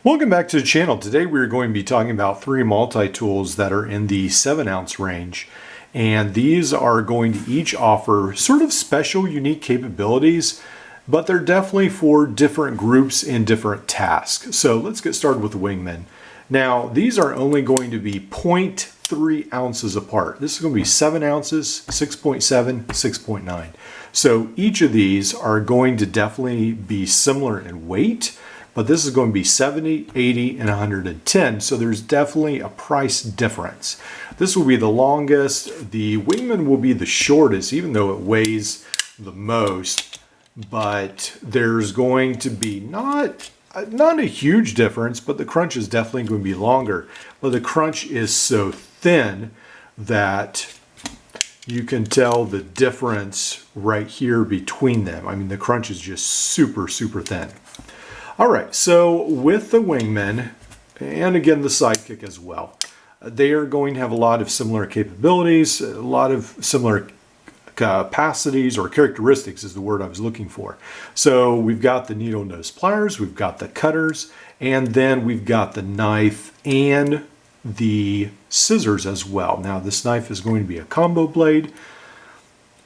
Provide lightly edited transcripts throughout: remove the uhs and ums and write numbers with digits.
Welcome back to the channel. Today we're going to be talking about three multi-tools that are in the 7-ounce range. And these are going to each offer sort of special, unique capabilities, but they're definitely for different groups and different tasks. So let's get started with the Wingman. Now, these are only going to be 0.3 ounces apart. This is going to be 7 ounces, 6.7, 6.9. So each of these are going to definitely be similar in weight, but this is going to be 70, 80, and 110. So there's definitely a price difference. This will be the longest. The Wingman will be the shortest, even though it weighs the most. But there's going to be not a huge difference, but the crunch is definitely going to be longer. But the crunch is so thin that you can tell the difference right here between them. I mean, the crunch is just super, super thin. All right, so with the Wingman, and again the Sidekick as well, they are going to have a lot of similar capabilities, a lot of similar capacities or characteristics is the word I was looking for. So we've got the needle nose pliers, we've got the cutters, and then we've got the knife and the scissors as well. Now this knife is going to be a combo blade.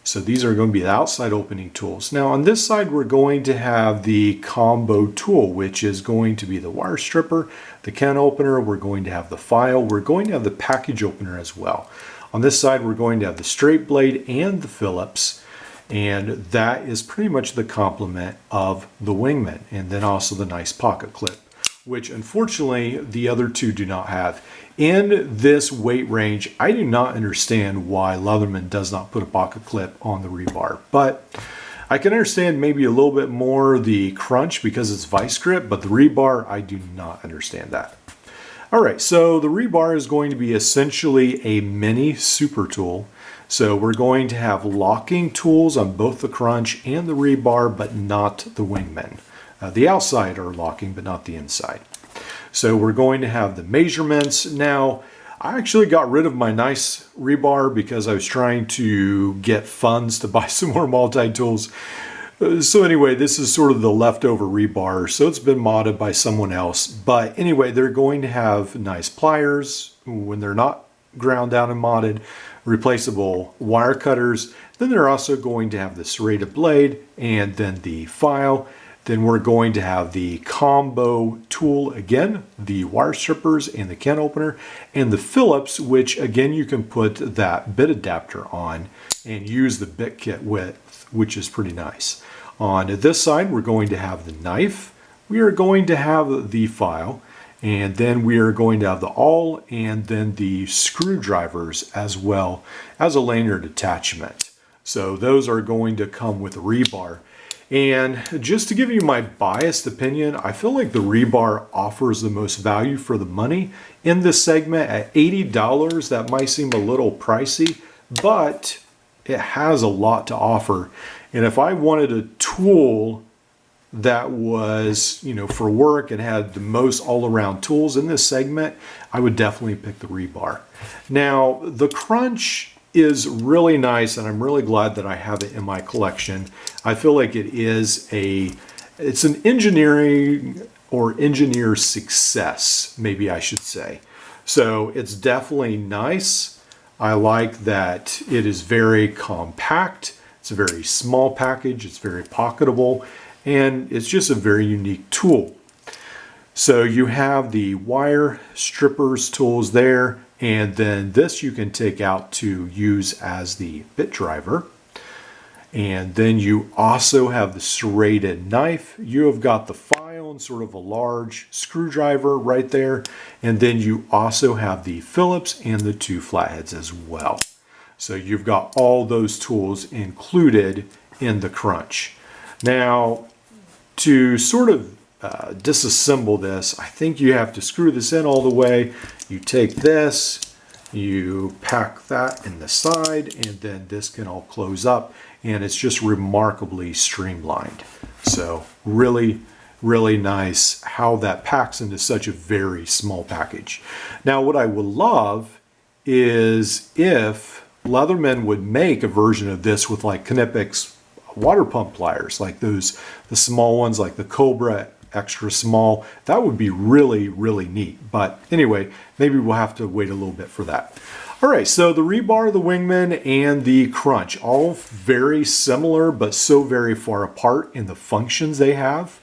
So these are going to be the outside opening tools. Now on this side, we're going to have the combo tool, which is going to be the wire stripper, the can opener, we're going to have the file, we're going to have the package opener as well. On this side, we're going to have the straight blade and the Phillips, and that is pretty much the complement of the Wingman, and then also the nice pocket clip, which unfortunately the other two do not have. In this weight range, I do not understand why Leatherman does not put a pocket clip on the rebar, but I can understand maybe a little bit more the crunch because it's vice grip, but the rebar, I do not understand that. All right, so the rebar is going to be essentially a mini super tool. So we're going to have locking tools on both the crunch and the rebar, but not the Wingman. The outside are locking, but not the inside. So we're going to have the measurements. Now, I actually got rid of my nice rebar because I was trying to get funds to buy some more multi-tools. So anyway, this is sort of the leftover rebar. So it's been modded by someone else. But anyway, they're going to have nice pliers when they're not ground down and modded, replaceable wire cutters. Then they're also going to have the serrated blade and then the file. Then we're going to have the combo tool again, the wire strippers and the can opener, and the Phillips, which again you can put that bit adapter on and use the bit kit with, which is pretty nice. On this side, we're going to have the knife. We are going to have the file, and then we are going to have the awl and then the screwdrivers as well as a lanyard attachment. So those are going to come with a rebar. And just to give you my biased opinion, I feel like the rebar offers the most value for the money in this segment. At $80, that might seem a little pricey, but it has a lot to offer. And if I wanted a tool that was, for work and had the most all-around tools in this segment, I would definitely pick the rebar. Now, the crunch is really nice, and I'm really glad that I have it in my collection. I feel like it's an engineering or engineer success, maybe I should say. So it's definitely nice. I like that it is very compact. It's a very small package. It's very pocketable, and it's just a very unique tool. So you have the wire strippers tools there, and then this you can take out to use as the bit driver. And then you also have the serrated knife. You have got the file and sort of a large screwdriver right there. And then you also have the Phillips and the two flatheads as well. So you've got all those tools included in the crunch. Now, to sort of disassemble this, I think you have to screw this in all the way. You take this, you pack that in the side, and then this can all close up, and it's just remarkably streamlined. So really, really nice how that packs into such a very small package. Now what I would love is if Leatherman would make a version of this with like Knippick's water pump pliers, like the small ones like the Cobra extra small. That would be really, really neat. But anyway, maybe we'll have to wait a little bit for that. All right, so the rebar, the Wingman, and the crunch, all very similar, but so very far apart in the functions they have.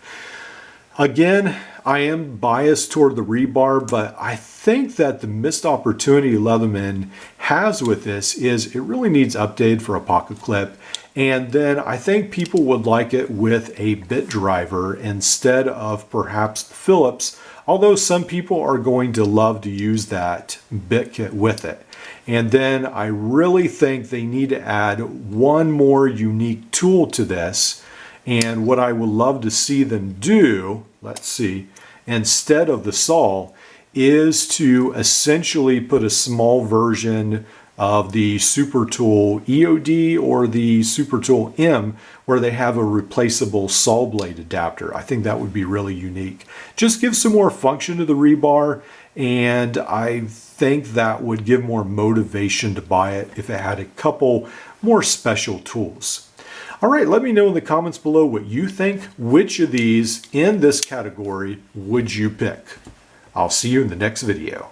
Again, I am biased toward the rebar, but I think that the missed opportunity Leatherman has with this is it really needs updated for a pocket clip. And then I think people would like it with a bit driver instead of perhaps the Phillips, although some people are going to love to use that bit kit with it. And then I really think they need to add one more unique tool to this. And what I would love to see them do, let's see, instead of the saw, is to essentially put a small version of the Super Tool EOD or the Super Tool M where they have a replaceable saw blade adapter. I think that would be really unique. Just give some more function to the rebar, and I think that would give more motivation to buy it if it had a couple more special tools. All right, let me know in the comments below what you think. Which of these in this category would you pick? I'll see you in the next video.